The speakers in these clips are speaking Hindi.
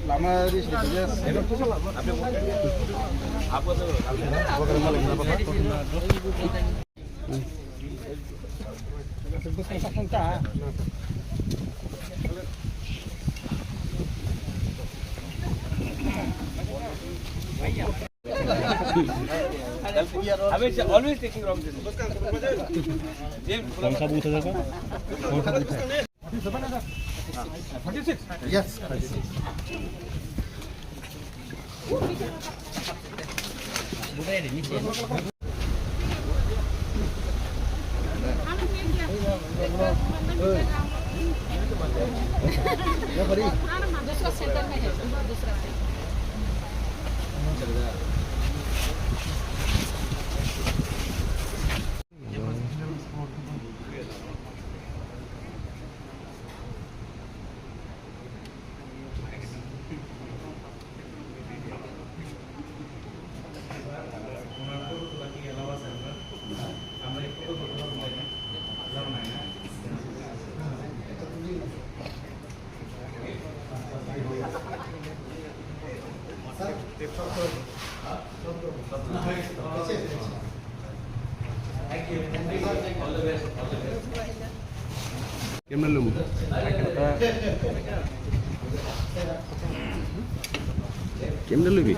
lama di sini aja. Apa tuh? Always taking wrong decision. कौन सा बूथ है देखो कौन सा बूथ है 46. Yes. दूसरा सेंटर में है दूसरा कैमरा लो कैमरा लो भी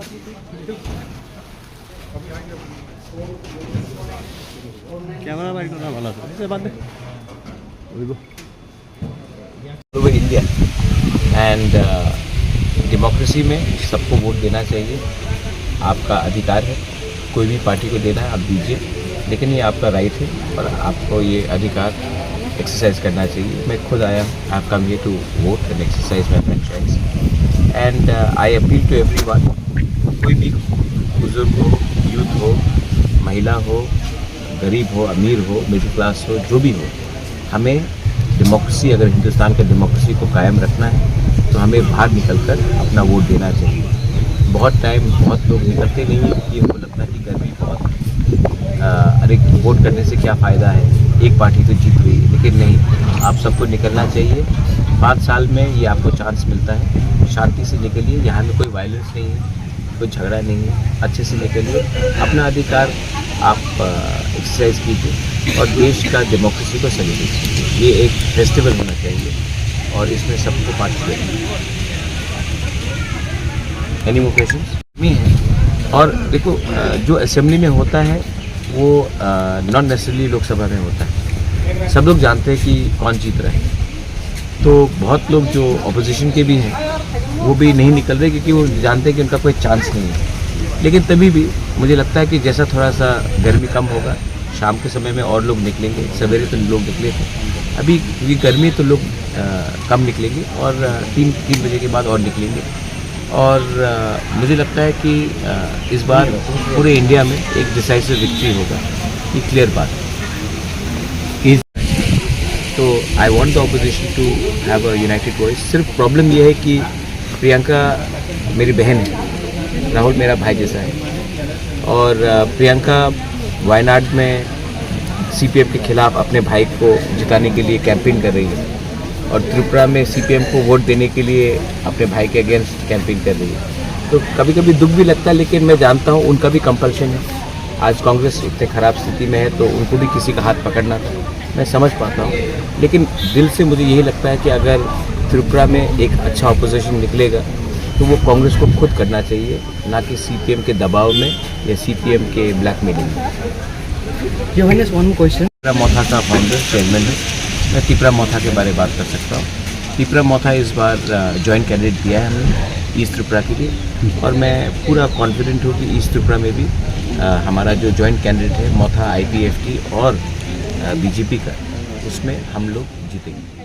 कैमरा बाइक करना वाला था इससे बात है इंडिया एंड डेमोक्रेसी में सबको वोट देना चाहिए, आपका अधिकार है। कोई भी पार्टी को देना है आप दीजिए, लेकिन ये आपका राइट है और आपको ये अधिकार एक्सरसाइज करना चाहिए। मैं खुद आया हूँ, I have come here to vote and exercise my franchise and I appeal to everyone, कोई भी बुजुर्ग हो, यूथ हो, महिला हो, गरीब हो, अमीर हो, मिडिल क्लास हो, जो भी हो, हमें डेमोक्रेसी, अगर हिंदुस्तान के डेमोक्रेसी को कायम रखना है तो हमें बाहर निकलकर अपना वोट देना चाहिए। बहुत लोग निकलते नहीं हैं क्योंकि उनको लगता है कि गर्मी बहुत, अरे वोट करने से क्या फ़ायदा है, एक पार्टी तो जीत गई, लेकिन नहीं, आप सबको निकलना चाहिए। 5 साल में ये आपको चांस मिलता है, शांति से निकलिए, यहाँ में कोई वायलेंस नहीं है, कोई झगड़ा नहीं है, अच्छे से निकलिए, अपना अधिकार आप एक्सरसाइज कीजिए और देश का डेमोक्रेसी को सही। ये एक फेस्टिवल होना चाहिए और इसमें सबको पार्टिसिपेट करना। Any more questions? में है और देखो जो असेंबली में होता है वो नॉट नेसेसरली लोकसभा में होता है। सब लोग जानते हैं कि कौन जीत रहा है, तो बहुत लोग जो अपोजिशन के भी हैं वो भी नहीं निकल रहे क्योंकि वो जानते हैं कि उनका कोई चांस नहीं है। लेकिन तभी भी मुझे लगता है कि जैसा थोड़ा सा गर्मी कम होगा, शाम के समय में और लोग निकलेंगे। सवेरे तो लोग निकले थे, अभी क्योंकि गर्मी तो लोग कम निकलेंगे और 3 बजे के बाद और निकलेंगे। और मुझे लगता है कि इस बार पूरे इंडिया में एक डिसाइसिव विक्ट्री होगा, ये क्लियर बात है। तो I want the opposition to have a united voice. सिर्फ प्रॉब्लम ये है कि प्रियंका मेरी बहन है, राहुल मेरा भाई जैसा है, और प्रियंका वायनाड में सीपीएम के खिलाफ अपने भाई को जिताने के लिए कैंपेन कर रही है और त्रिपुरा में सीपीएम को वोट देने के लिए अपने भाई के अगेंस्ट कैंपेन कर रही है। तो कभी कभी दुख भी लगता है, लेकिन मैं जानता हूँ उनका भी कंपल्शन है। आज कांग्रेस इतने ख़राब स्थिति में है तो उनको भी किसी का हाथ पकड़ना था, मैं समझ पाता हूँ। लेकिन दिल से मुझे यही लगता है कि अगर त्रिपुरा में एक अच्छा अपोजिशन निकलेगा तो वो कांग्रेस को खुद करना चाहिए, ना कि सीपीएम के दबाव में या सीपीएम के ब्लैकमेलिंग में। तीपरा मोथा का फाउंडर चेयरमैन है, मैं तीपरा मोथा के बारे में बात कर सकता हूँ। तीपरा मोथा इस बार जॉइंट कैंडिडेट दिया है हमने ईस्ट त्रिपुरा के लिए और मैं पूरा कॉन्फिडेंट हूँ कि ईस्ट त्रिपुरा में भी हमारा जो जॉइंट कैंडिडेट है मोथा IPFT और बीजेपी का, उसमें हम लोग जीतेंगे।